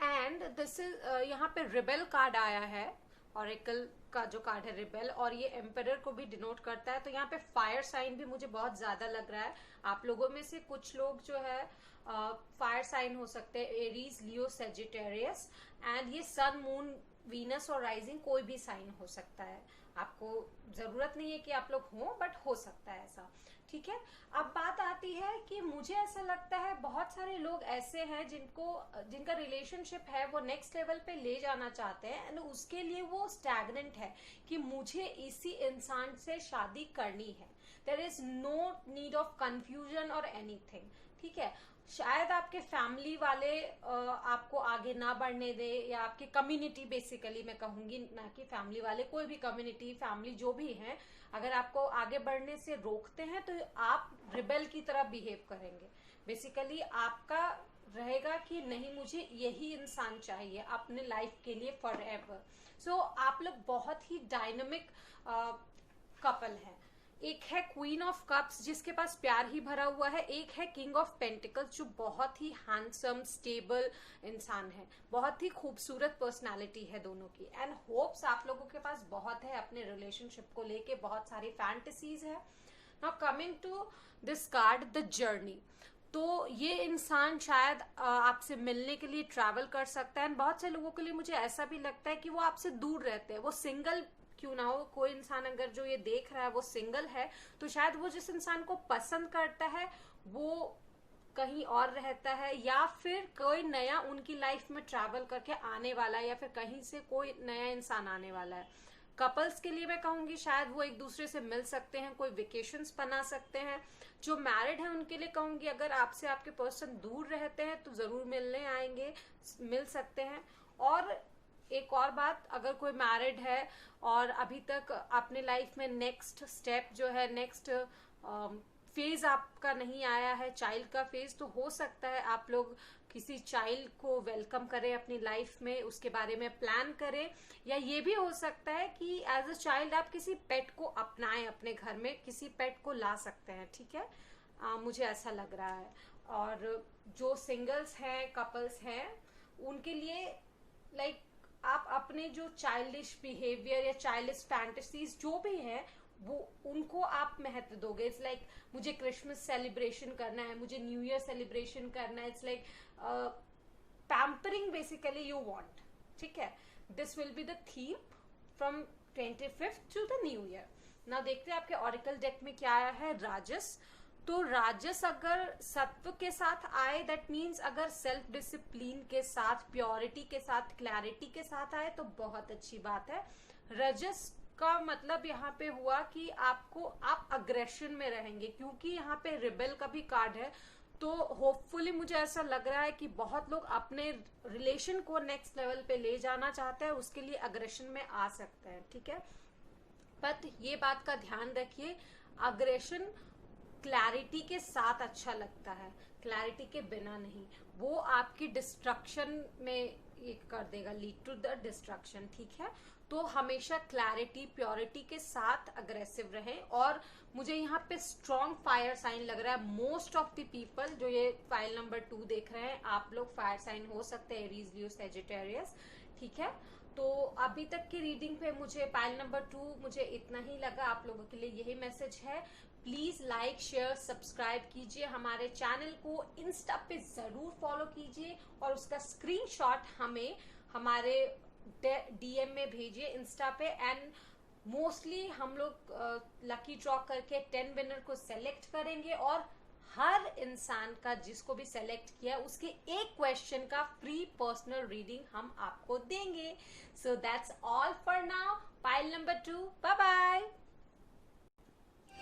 S2: एंड दिस इज यहाँ पे रिबेल कार्ड आया है, ऑरेकल का जो कार्ड है रिबेल, और ये एम्परर को भी डिनोट करता है। तो यहाँ पे फायर साइन भी मुझे बहुत ज्यादा लग रहा है। आप लोगों में से कुछ लोग जो है फायर साइन हो सकते हैं, एरीज, लियो, सेजिटेरियस, एंड ये सन, मून, वीनस और राइजिंग कोई भी साइन हो सकता है। आपको जरूरत नहीं है कि आप लोग हों, बट हो सकता है ऐसा। ठीक है, अब बात आती है कि मुझे ऐसा लगता है बहुत सारे लोग ऐसे हैं जिनका रिलेशनशिप है वो नेक्स्ट लेवल पे ले जाना चाहते हैं, एंड उसके लिए वो स्टैग्नेंट है कि मुझे इसी इंसान से शादी करनी है। There is no need of confusion और एनीथिंग। ठीक है, शायद आपके फैमिली वाले आपको आगे ना बढ़ने दे, या आपकी कम्युनिटी, बेसिकली मैं कहूंगी, ना कि फैमिली वाले, कोई भी कम्युनिटी, फैमिली जो भी है, अगर आपको आगे बढ़ने से रोकते हैं तो आप रिबेल की तरह बिहेव करेंगे। बेसिकली आपका रहेगा कि नहीं, मुझे यही इंसान चाहिए अपने लाइफ के लिए फॉर एवर। सो आप लोग बहुत ही डायनेमिक कपल है। एक है क्वीन ऑफ कप्स जिसके पास प्यार ही भरा हुआ है, एक है किंग ऑफ पेंटिकल्स जो बहुत ही हैंडसम स्टेबल इंसान है, बहुत ही खूबसूरत पर्सनालिटी है दोनों की। एंड होप्स आप लोगों के पास बहुत है अपने रिलेशनशिप को लेके, बहुत सारी फैंटेसीज है। Now coming to this card, the journey, तो ये इंसान शायद आपसे मिलने के लिए ट्रैवल कर सकता है। बहुत से लोगों के लिए मुझे ऐसा भी लगता है कि वो आपसे दूर रहते हैं, वो सिंगल क्यों ना हो, कोई इंसान अगर जो ये देख रहा है वो सिंगल है, तो शायद वो जिस इंसान को पसंद करता है वो कहीं और रहता है, या फिर कोई नया उनकी लाइफ में ट्रैवल करके आने वाला है, या फिर कहीं से कोई नया इंसान आने वाला है। कपल्स के लिए मैं कहूंगी शायद वो एक दूसरे से मिल सकते हैं, कोई वेकेशंस बना सकते हैं। जो मैरिड है उनके लिए कहूंगी अगर आपसे आपके पर्सन दूर रहते हैं तो जरूर मिलने आएंगे, मिल सकते हैं। और एक और बात, अगर कोई मैरिड है और अभी तक अपने लाइफ में नेक्स्ट स्टेप जो है, नेक्स्ट फेज आपका नहीं आया है, चाइल्ड का फेज, तो हो सकता है आप लोग किसी चाइल्ड को वेलकम करें अपनी लाइफ में, उसके बारे में प्लान करें। या ये भी हो सकता है कि एज अ चाइल्ड आप किसी पेट को अपनाएं, अपने घर में किसी पेट को ला सकते हैं, ठीक है। मुझे ऐसा लग रहा है। और जो सिंगल्स हैं, कपल्स हैं, उनके लिए लाइक आप अपने जो चाइल्डिश बिहेवियर या चाइल्डिश फैंटेसीज जो भी है वो उनको आप महत्व दोगे। इट्स लाइक मुझे क्रिसमस सेलिब्रेशन करना है, मुझे न्यू ईयर सेलिब्रेशन करना है, it's like pampering basically you want, ठीक है। This will be the theme from 25th to the new year. Now देखते हैं आपके ऑरिकल डेक में क्या आया है, राजस। तो राजस अगर सत्व के साथ आए, दैट मीन्स अगर सेल्फ डिसिप्लिन के साथ, प्योरिटी के साथ, क्लैरिटी के साथ आए तो बहुत अच्छी बात है। रजस का मतलब यहाँ पे हुआ कि आप अग्रेशन में रहेंगे, क्योंकि यहाँ पे रिबेल का भी कार्ड है। तो होपफुली मुझे ऐसा लग रहा है कि बहुत लोग अपने रिलेशन को नेक्स्ट लेवल पे ले जाना चाहते हैं, उसके लिए अग्रेशन में आ सकते हैं, ठीक है। बट ये बात का ध्यान रखिए, अग्रेशन क्लैरिटी के साथ अच्छा लगता है, क्लैरिटी के बिना नहीं। वो आपकी डिस्ट्रक्शन में ये कर देगा, लीड टू द डिस्ट्रक्शन, ठीक है। तो हमेशा क्लैरिटी, प्योरिटी के साथ अग्रेसिव रहे। और मुझे यहाँ पे स्ट्रॉन्ग फायर साइन लग रहा है। मोस्ट ऑफ द पीपल जो ये फाइल नंबर 2 देख रहे हैं, आप लोग फायर साइन हो सकते हैं, एरीज, लियो, सैजिटेरियस, ठीक है। तो अभी तक की रीडिंग पे मुझे पाइल नंबर 2 मुझे इतना ही लगा। आप लोगों के लिए यही मैसेज है, प्लीज लाइक, शेयर, सब्सक्राइब कीजिए हमारे चैनल को, इंस्टा पे जरूर फॉलो कीजिए और उसका स्क्रीनशॉट हमें हमारे डीएम में भेजिए इंस्टा पे। एंड मोस्टली हम लोग लकी ड्रॉ करके 10 विनर को सेलेक्ट करेंगे और हर इंसान का जिसको भी सेलेक्ट किया उसके एक क्वेश्चन का फ्री पर्सनल रीडिंग हम आपको देंगे। So that's all for now. Pile number 2, bye bye.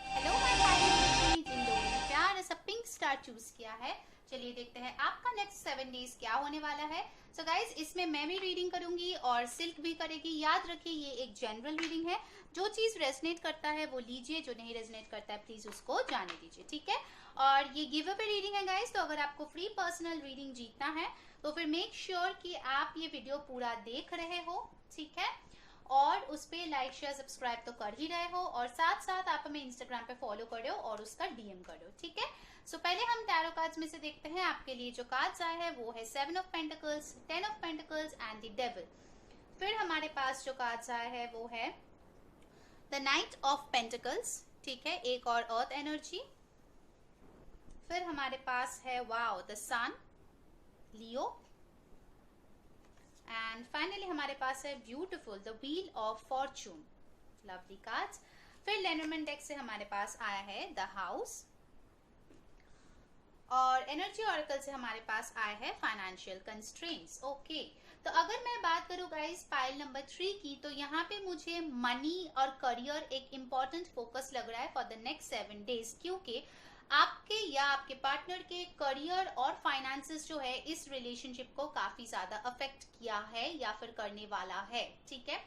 S1: Hello my pile, जिन लोगों ने प्यार ऐसा पिंक स्टार चूज किया है, चलिए देखते हैं आपका नेक्स्ट 7 डेज क्या होने वाला है। सो गाइज, इसमें मैं भी रीडिंग करूंगी और सिल्क भी करेगी। याद रखिए ये एक जनरल रीडिंग है, जो चीज रेजनेट करता है वो लीजिए, जो नहीं रेजनेट करता है प्लीज उसको जाने दीजिए, ठीक है। और ये गिव अवे रीडिंग है गाइज, तो अगर आपको फ्री पर्सनल रीडिंग जीतना है तो फिर मेक श्योर कि आप ये वीडियो पूरा देख रहे हो, ठीक है। और उस पे लाइक, शेयर, सब्सक्राइब तो कर ही रहे हो, और साथ साथ आप हमें इंस्टाग्राम पे फॉलो करो और उसका डीएम करो, ठीक है। सो पहले हम टैरो कार्ड्स में से देखते हैं आपके लिए जो कार्ड्स आए हैं वो है 7 of pentacles, 10 of pentacles and the devil. फिर हमारे पास जो कार्ड्स आए हैं वो है द नाइट ऑफ पेंटिकल्स, ठीक है, एक और अर्थ एनर्जी। फिर हमारे पास है wow the sun, Leo. And finally हमारे पास है beautiful the wheel of fortune, lovely cards. फिर लेनरमैन डेक से हमारे पास आया है द हाउस, और एनर्जी ऑरेकल से हमारे पास आया है फाइनेंशियल कंस्ट्रेंट्स। ओके, तो अगर मैं बात करूं गाइस पाइल नंबर 3 की, तो यहाँ पे मुझे मनी और करियर एक इम्पॉर्टेंट फोकस लग रहा है फॉर द नेक्स्ट 7 डेज, क्योंकि आपके या आपके पार्टनर के करियर और फाइनेंसेस जो है इस रिलेशनशिप को काफी ज्यादा अफेक्ट किया है या फिर करने वाला है, ठीक है।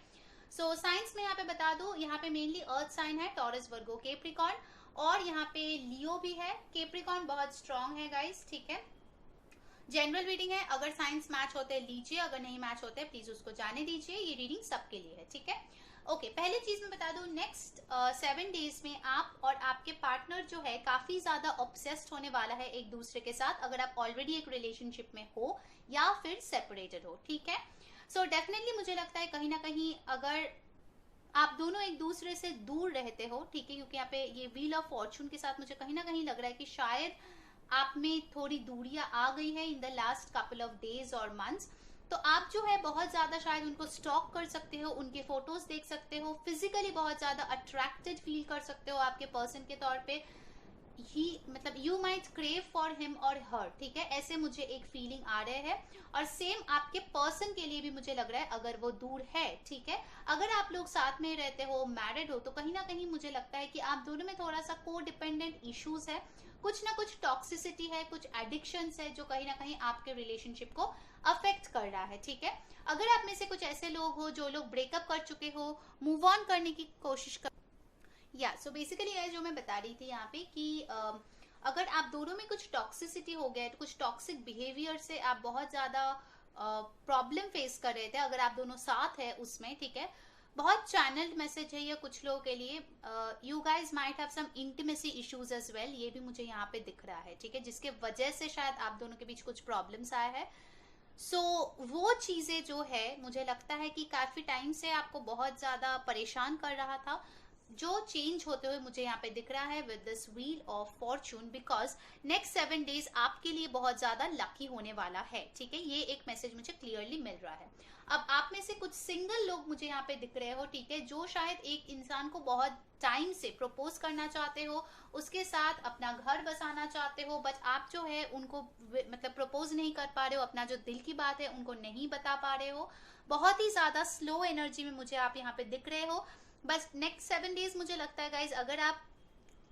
S1: सो साइंस में यहाँ पे बता दूं, यहाँ पे मेनली अर्थ साइन है, टॉरस, वर्गो, कैप्रिकॉर्न, और यहाँ पे लियो भी है। कैप्रिकॉर्न बहुत स्ट्रांग है गाइस, ठीक है। जनरल रीडिंग है, अगर साइंस मैच होते हैं लीजिए, अगर नहीं मैच होते प्लीज उसको जाने दीजिए। ये रीडिंग सबके लिए है, ठीक है। ओके, पहली चीज मैं बता दूं, नेक्स्ट 7 डेज में आप और आपके पार्टनर जो है काफी ज्यादा ऑब्सेस्ड होने वाला है एक दूसरे के साथ, अगर आप ऑलरेडी एक रिलेशनशिप में हो या फिर सेपरेटेड हो, ठीक है। सो डेफिनेटली मुझे लगता है कहीं ना कहीं अगर आप दोनों एक दूसरे से दूर रहते हो, ठीक है, क्योंकि यहाँ पे ये व्हील ऑफ फॉर्चून के साथ मुझे कहीं ना कहीं लग रहा है कि शायद आप में थोड़ी दूरियां आ गई है in the last couple of days और मंथ्स। तो आप जो है बहुत ज्यादा शायद उनको स्टॉक कर सकते हो, उनके फोटोज देख सकते हो, फिजिकली बहुत ज्यादा अट्रैक्टेड फील कर सकते हो आपके पर्सन के तौर पे। ही मतलब you might crave for him और हर, ठीक है, ऐसे मुझे एक फीलिंग आ रहे हैं। और सेम आपके पर्सन के लिए भी मुझे लग रहा है, अगर वो दूर है, ठीक है, अगर आप लोग साथ में रहते हो, मैरिड हो, तो कहीं ना कहीं मुझे लगता है कि आप दोनों में थोड़ा सा को डिपेंडेंट इश्यूज है, कुछ ना कुछ टॉक्सिसिटी है, कुछ एडिक्शंस है जो कहीं ना कहीं आपके रिलेशनशिप को अफेक्ट कर रहा है, ठीक है। अगर आप में से कुछ ऐसे लोग हो जो लोग ब्रेकअप कर चुके हो, मूव ऑन करने की कोशिश कर, या सो बेसिकली ये जो मैं बता रही थी यहाँ पे कि अगर आप दोनों में कुछ टॉक्सिसिटी हो गया, कुछ टॉक्सिक बिहेवियर से आप बहुत ज्यादा प्रॉब्लम फेस कर रहे थे, अगर आप दोनों साथ है उसमें, ठीक है, बहुत चैनल्ड मैसेज है ये कुछ लोगों के लिए। You guys might have some intimacy issues as well, ये भी मुझे यहाँ पे दिख रहा है, ठीक है, जिसके वजह से शायद आप दोनों के बीच कुछ प्रॉब्लम्स आया है। सो वो चीजें जो है मुझे लगता है कि काफी टाइम से आपको बहुत ज्यादा परेशान कर रहा था, जो चेंज होते हुए मुझे यहाँ पे दिख रहा है with this wheel of Fortune, because next 7 days आपके लिए बहुत ज्यादा लकी होने वाला है, ठीक है, ये एक मैसेज मुझे क्लियरली मिल रहा है। अब आप में से कुछ सिंगल लोग मुझे यहाँ पे दिख रहे हो, ठीक है, जो शायद एक इंसान को बहुत टाइम से प्रपोज करना चाहते हो, उसके साथ अपना घर बसाना चाहते हो, बट आप जो है उनको मतलब प्रपोज नहीं कर पा रहे हो, अपना जो दिल की बात है उनको नहीं बता पा रहे हो, बहुत ही ज्यादा स्लो एनर्जी में मुझे आप यहाँ पे दिख रहे हो। बस नेक्स्ट 7 डेज मुझे लगता है गाइज, अगर आप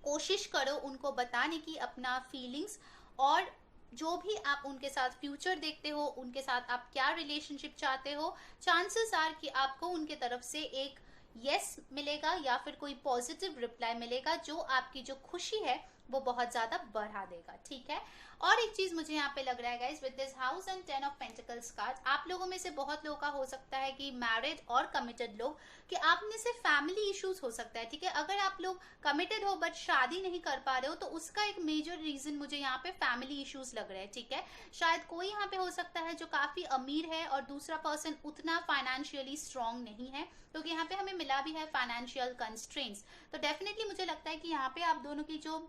S1: कोशिश करो उनको बताने की अपना फीलिंग्स, और जो भी आप उनके साथ फ्यूचर देखते हो, उनके साथ आप क्या रिलेशनशिप चाहते हो, चांसेस आर कि आपको उनके तरफ से एक यस मिलेगा या फिर कोई पॉजिटिव रिप्लाई मिलेगा, जो आपकी जो खुशी है वो बहुत ज्यादा बढ़ा देगा, ठीक है। और एक चीज मुझे यहाँ पे लग रहा है guys, with this house and 10 of pentacles card, आप लोगों में से बहुत लोगों का हो सकता है कि मैरिड और कमिटेड लोग, कि आप में से फैमिली इश्यूज हो सकता है, ठीक है। अगर आप लोग कमिटेड हो बट शादी नहीं कर पा रहे हो, तो उसका एक मेजर रीजन मुझे यहाँ पे फैमिली इश्यूज लग रहे हैं, ठीक है। शायद कोई यहाँ पे हो सकता है जो काफी अमीर है और दूसरा पर्सन उतना फाइनेंशियली स्ट्रांग नहीं है, क्योंकि यहाँ पे हमें मिला भी है फाइनेंशियल कंस्ट्रेंट्स। तो डेफिनेटली मुझे लगता है कि यहाँ पे आप दोनों की जो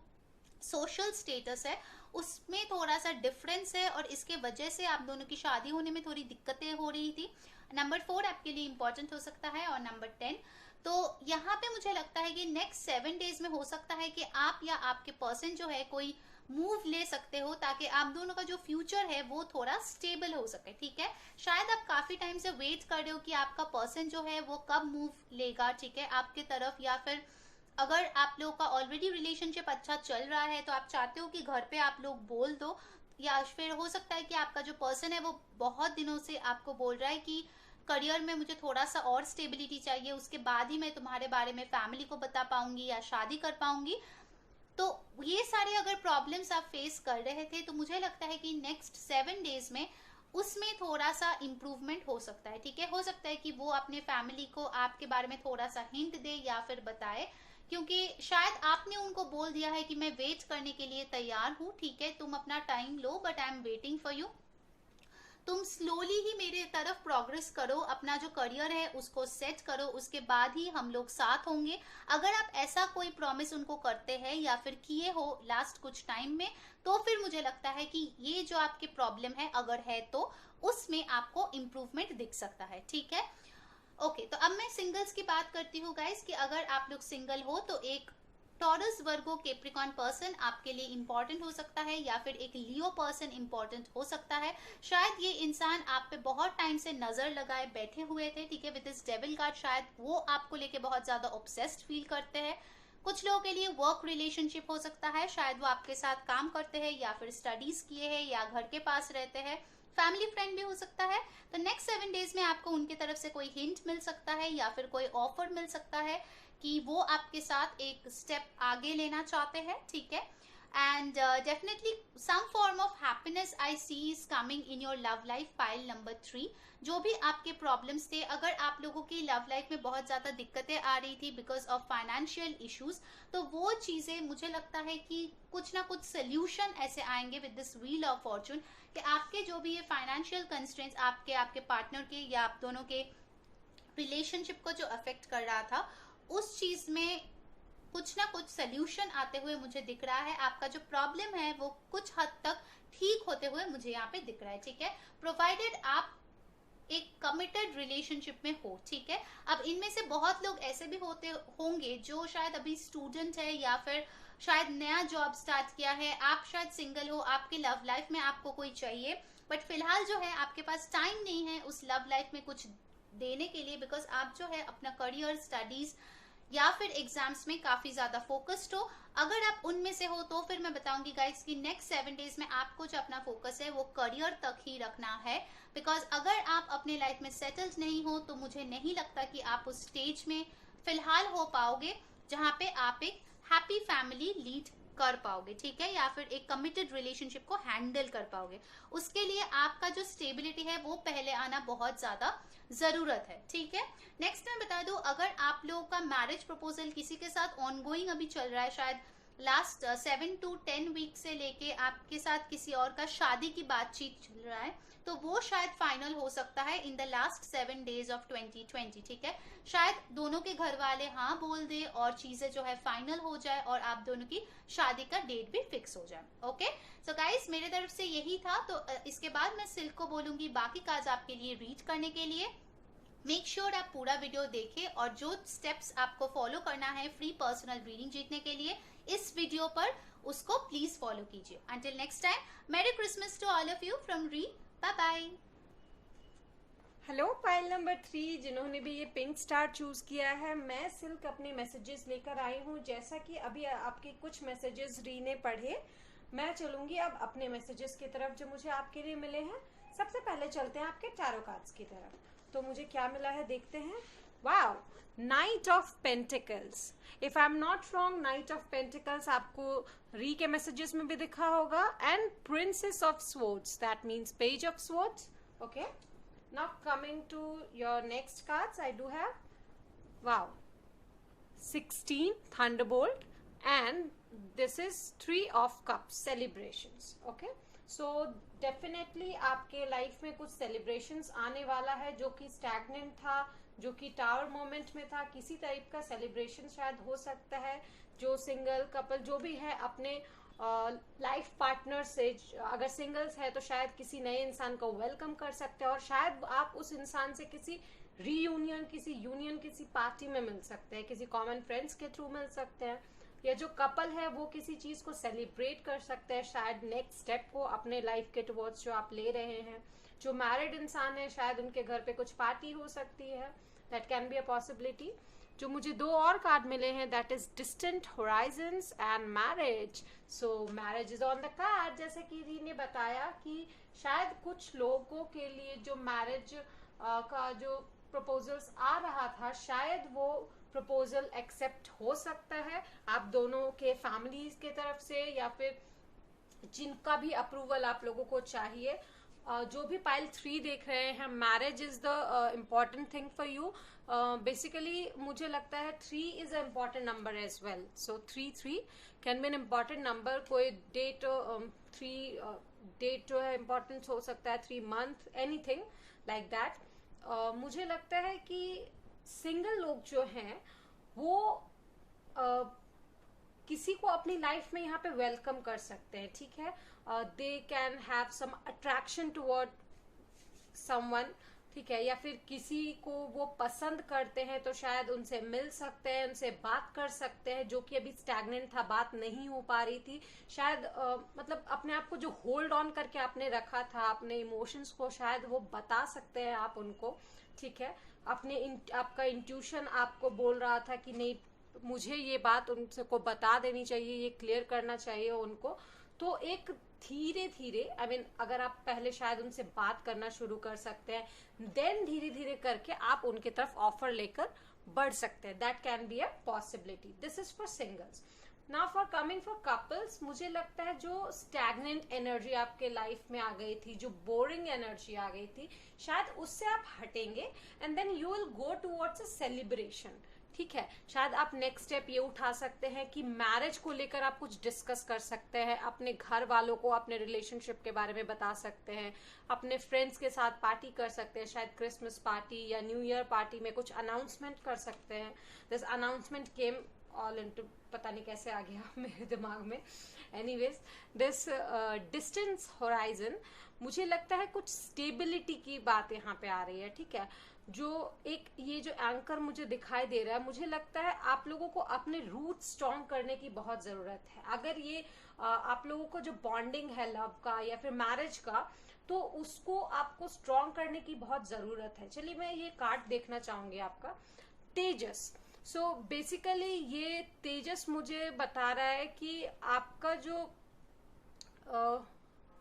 S1: सोशल स्टेटस है उसमें थोड़ा सा डिफरेंस है, और इसके वजह से आप दोनों की शादी होने में थोड़ी दिक्कतें हो रही थी। नंबर 4 आपके लिए इंपॉर्टेंट हो सकता है, और नंबर 10। तो यहाँ पे मुझे लगता है कि नेक्स्ट 7 डेज में हो सकता है कि आप या आपके पर्सन जो है कोई मूव ले सकते हो, ताकि आप दोनों का जो फ्यूचर है वो थोड़ा स्टेबल हो सके, ठीक है। शायद आप काफी टाइम से वेट कर रहे हो कि आपका पर्सन जो है वो कब मूव लेगा, ठीक है, आपके तरफ, या फिर अगर आप लोगों का ऑलरेडी रिलेशनशिप अच्छा चल रहा है तो आप चाहते हो कि घर पे आप लोग बोल दो, या फिर हो सकता है कि आपका जो पर्सन है वो बहुत दिनों से आपको बोल रहा है कि करियर में मुझे थोड़ा सा और स्टेबिलिटी चाहिए, उसके बाद ही मैं तुम्हारे बारे में फैमिली को बता पाऊंगी या शादी कर पाऊंगी। तो ये सारे अगर प्रॉब्लम्स आप फेस कर रहे थे, तो मुझे लगता है कि नेक्स्ट 7 डेज में उसमें थोड़ा सा इम्प्रूवमेंट हो सकता है, ठीक है। हो सकता है कि वो अपने फैमिली को आपके बारे में थोड़ा सा हिंट दे या फिर बताए, क्योंकि शायद आपने उनको बोल दिया है कि मैं वेट करने के लिए तैयार हूँ, ठीक है, तुम अपना time low, but I am waiting for you, तुम स्लोली ही मेरे तरफ प्रोग्रेस करो, अपना जो करियर है उसको सेट करो, उसके बाद ही हम लोग साथ होंगे। अगर आप ऐसा कोई प्रॉमिस उनको करते हैं या फिर किए हो लास्ट कुछ टाइम में, तो फिर मुझे लगता है कि ये जो आपके प्रॉब्लम है अगर है तो उसमें आपको इम्प्रूवमेंट दिख सकता है, ठीक है। ओके, तो अब मैं सिंगल्स की बात करती हूँ गाइस, कि अगर आप लोग सिंगल हो तो एक टॉरस वर्गो कैप्रिकॉर्न पर्सन आपके लिए इंपॉर्टेंट हो सकता है, या फिर एक लियो पर्सन इंपॉर्टेंट हो सकता है। शायद ये इंसान आप पे बहुत टाइम से नजर लगाए बैठे हुए थे, ठीक है, विद दिस डेविल कार्ड, शायद वो आपको लेके बहुत ज्यादा ऑब्सेस्ड फील करते हैं। कुछ लोगों के लिए वर्क रिलेशनशिप हो सकता है, शायद वो आपके साथ काम करते हैं या फिर स्टडीज किए हैं या घर के पास रहते हैं। फैमिली फ्रेंड भी हो सकता है। तो नेक्स्ट 7 डेज में आपको उनके तरफ से कोई हिंट मिल सकता है या फिर कोई ऑफर मिल सकता है कि वो आपके साथ एक स्टेप आगे लेना चाहते हैं, ठीक है। And definitely some form of happiness I see is coming in your love life, pile number 3। जो भी आपके प्रॉब्लम्स थे, अगर आप लोगों की लव लाइफ में बहुत ज़्यादा दिक्कतें आ रही थी बिकॉज ऑफ फाइनेंशियल इश्यूज, तो वो चीज़ें मुझे लगता है कि कुछ ना कुछ सोल्यूशन ऐसे आएंगे with this wheel of Fortune कि आपके जो भी ये फाइनेंशियल कंस्ट्रेंट्स आपके पार्टनर के या आप दोनों के रिलेशनशिप को जो अफेक्ट कर रहा था, उस चीज़ में कुछ ना कुछ सोल्यूशन आते हुए मुझे दिख रहा है। आपका जो प्रॉब्लम है वो कुछ हद तक ठीक होते हुए मुझे यहाँ पे दिख रहा है, ठीक है, प्रोवाइडेड आप एक कमिटेड रिलेशनशिप में हो, ठीक है। अब इनमें से बहुत लोग ऐसे भी होते होंगे जो शायद अभी स्टूडेंट है या फिर शायद नया जॉब स्टार्ट किया है, आप शायद सिंगल हो, आपके लव लाइफ में आपको कोई चाहिए, बट फिलहाल जो है आपके पास टाइम नहीं है उस लव लाइफ में कुछ देने के लिए, बिकॉज आप जो है अपना करियर, स्टडीज या फिर एग्जाम्स में काफी ज्यादा फोकस्ड हो। अगर आप उनमें से हो तो फिर मैं बताऊंगी गाइस कि नेक्स्ट 7 डेज में आपको जो अपना फोकस है वो करियर तक ही रखना है, बिकॉज अगर आप अपने लाइफ में सेटल्ड नहीं हो तो मुझे नहीं लगता कि आप उस स्टेज में फिलहाल हो पाओगे जहां पे आप एक हैप्पी फैमिली लीड कर पाओगे, ठीक है, या फिर एक कमिटेड रिलेशनशिप को हैंडल कर पाओगे। उसके लिए आपका जो स्टेबिलिटी है वो पहले आना बहुत ज्यादा जरूरत है, ठीक है। नेक्स्ट मैं बता दूं, अगर आप लोगों का मैरिज प्रपोजल किसी के साथ ऑनगोइंग अभी चल रहा है, शायद लास्ट 7 to 10 वीक से लेके आपके साथ किसी और का शादी की बातचीत चल रहा है, तो वो शायद फाइनल हो सकता है in the last 7 days of 2020, ठीक है। शायद दोनों के घर वाले हाँ बोल दे और चीजें जो है फाइनल हो जाए और आप दोनों की शादी का डेट भी फिक्स हो जाए, ओके। सो गाइस मेरे तरफ से यही था। तो इसके बाद मैं सिल्क को बोलूंगी बाकी काज आपके लिए रीड करने के लिए। मेक श्योर आप पूरा वीडियो देखें और जो स्टेप्स आपको फॉलो करना है फ्री पर्सनल रीडिंग जीतने के लिए इस वीडियो पर, उसको प्लीज फॉलो कीजिए। Until next time, merry Christmas to all of you from री। Bye bye.
S2: Hello pile number 3 जिन्होंने भी ये पिंक स्टार चूज किया है, मैं सिल्क अपने मैसेजेस लेकर आई हूँ। जैसा कि अभी आपके कुछ मैसेजेस री ने पढ़े, मैं चलूंगी अब अपने मैसेजेस की तरफ जो मुझे आपके लिए मिले हैं। सबसे पहले चलते हैं आपके टैरो कार्ड्स की तरफ। तो मुझे क्या मिला है देखते हैं। Wow, night of pentacles. If I am not wrong, night of pentacles आपको री के मैसेजेस में भी दिखा होगा। And princess of swords, that means page of swords, okay. Now coming to your next cards, I do have, wow, 16 Thunderbolt, and this is 3 of Cups, celebrations, okay. So definitely आपके life में कुछ celebrations आने वाला है जो कि stagnant था, जो कि टावर मोमेंट में था। किसी टाइप का सेलिब्रेशन शायद हो सकता है। जो सिंगल कपल जो भी है अपने लाइफ पार्टनर से, अगर सिंगल्स है तो शायद किसी नए इंसान को वेलकम कर सकते हैं और शायद आप उस इंसान से किसी रीयूनियन, किसी यूनियन, किसी पार्टी में मिल सकते हैं, किसी कॉमन फ्रेंड्स के थ्रू मिल सकते हैं। या जो कपल है वो किसी चीज को सेलिब्रेट कर सकते हैं, शायद नेक्स्ट स्टेप को अपने लाइफ के टुवर्ड्स जो आप ले रहे हैं। जो मैरिड इंसान है शायद उनके घर पे कुछ पार्टी हो सकती है, that can be a possibility. जो मुझे 2 और कार्ड मिले हैं, that is distant Horizons and marriage. So marriage is on the card. जैसे कि री ने बताया कि शायद कुछ लोगों के लिए जो मैरिज का जो प्रपोजल्स आ रहा था, शायद वो प्रपोजल एक्सेप्ट हो सकता है आप दोनों के फैमिलीज के तरफ से, या फिर जिनका भी अप्रूवल आप लोगों को चाहिए। जो भी पाइल 3 देख रहे हैं, marriage is the important thing for you. Basically मुझे लगता है 3 is a important number as well. So 3 can be an important number. कोई डेट 3 डेट जो है इम्पॉर्टेंट हो सकता है, 3 मंथ, एनीथिंग लाइक दैट। मुझे लगता है कि सिंगल लोग जो हैं वो किसी को अपनी लाइफ में यहाँ पे वेलकम कर सकते हैं, ठीक है। They can have some attraction toward someone, ठीक है, या फिर किसी को वो पसंद करते हैं तो शायद उनसे मिल सकते हैं, उनसे बात कर सकते हैं, जो कि अभी स्टैग्नेंट था, बात नहीं हो पा रही थी। शायद मतलब अपने आप को जो होल्ड ऑन करके आपने रखा था, अपने इमोशंस को, शायद वो बता सकते हैं आप उनको, ठीक है। आपका इंट्यूशन आपको बोल रहा था कि नहीं, मुझे ये बात उनसे को बता देनी चाहिए, ये क्लियर करना चाहिए उनको। तो एक धीरे धीरे अगर आप पहले शायद उनसे बात करना शुरू कर सकते हैं, देन धीरे धीरे करके आप उनके तरफ ऑफर लेकर बढ़ सकते हैं. That can be a possibility. This is for singles. Now for coming for couples, मुझे लगता है जो स्टैग्नेंट एनर्जी आपके लाइफ में आ गई थी, जो बोरिंग एनर्जी आ गई थी, शायद उससे आप हटेंगे and then you will go towards a celebration. ठीक है, शायद आप नेक्स्ट स्टेप ये उठा सकते हैं कि मैरिज को लेकर आप कुछ डिस्कस कर सकते हैं, अपने घर वालों को अपने रिलेशनशिप के बारे में बता सकते हैं, अपने फ्रेंड्स के साथ पार्टी कर सकते हैं, शायद क्रिसमस पार्टी या न्यू ईयर पार्टी में कुछ अनाउंसमेंट कर सकते हैं. This announcement came all into, पता नहीं कैसे आ गया मेरे दिमाग में. एनीवेज, दिस डिस्टेंस होराइजन, मुझे लगता है कुछ स्टेबिलिटी की बात यहाँ पे आ रही है. ठीक है, जो एक ये जो एंकर मुझे दिखाई दे रहा है, मुझे लगता है आप लोगों को अपने रूट स्ट्रॉन्ग करने की बहुत जरूरत है. अगर ये आप लोगों को जो बॉन्डिंग है लव का या फिर मैरिज का, तो उसको आपको स्ट्रॉन्ग करने की बहुत जरूरत है. चलिए मैं ये कार्ड देखना चाहूंगी आपका, तेजस. सो बेसिकली ये तेजस मुझे बता रहा है कि आपका जो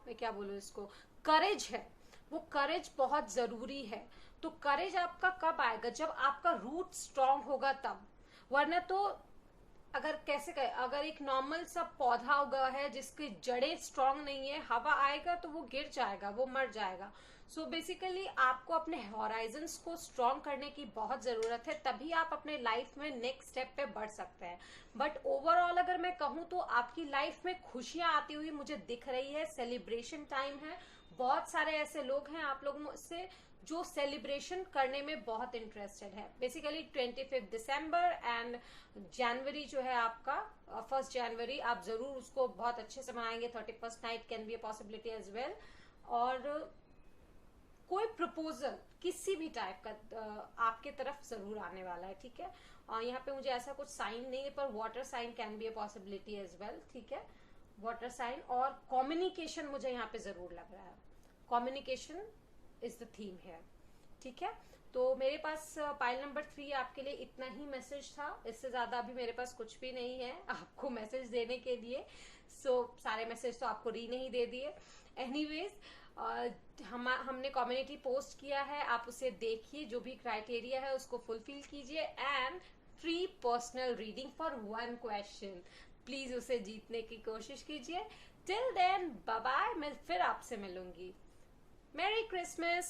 S2: मैं क्या बोलूं इसको, करेज है, वो करेज बहुत जरूरी है. तो करेज आपका कब आएगा? जब आपका रूट स्ट्रांग होगा तब. वरना तो अगर कैसे कहे, अगर एक नॉर्मल सा पौधा उगा है जिसकी जड़ें स्ट्रांग नहीं है, हवा आएगा तो वो गिर जाएगा, वो मर जाएगा. सो बेसिकली आपको अपने हॉराइजन्स को स्ट्रांग करने की बहुत जरूरत है, तभी आप अपने लाइफ में नेक्स्ट स्टेप पे बढ़ सकते हैं. बट ओवरऑल अगर मैं कहूँ तो आपकी लाइफ में खुशियां आती हुई मुझे दिख रही है. सेलिब्रेशन टाइम है, बहुत सारे ऐसे लोग हैं आप लोगों से जो सेलिब्रेशन करने में बहुत इंटरेस्टेड है. बेसिकली 25 दिसंबर एंड जनवरी जो है आपका 1 जनवरी, आप जरूर उसको बहुत अच्छे से मनाएंगे. 31st night can be a possibility as well. और कोई प्रपोजल किसी भी टाइप का आपके तरफ जरूर आने वाला है. ठीक है, और यहाँ पे मुझे ऐसा कुछ साइन नहीं है, पर water sign can be a possibility as well. ठीक है, वाटर साइन और कम्युनिकेशन मुझे यहाँ पे जरूर लग रहा है. कम्युनिकेशन इज द थीम है. ठीक है, तो मेरे पास पाइल नंबर 3 आपके लिए इतना ही मैसेज था. इससे ज्यादा अभी मेरे पास कुछ भी नहीं है आपको मैसेज देने के लिए. सारे मैसेज तो आपको री नहीं दे दिए. एनीवेज, हमने कम्युनिटी पोस्ट किया है, आप उसे देखिए, जो भी क्राइटेरिया है उसको फुलफिल कीजिए. And free personal reading for 1 question, please उसे जीतने की कोशिश कीजिए. टिल देन बाय बाय, मैं फिर आपसे मिलूंगी. मेरी क्रिसमस.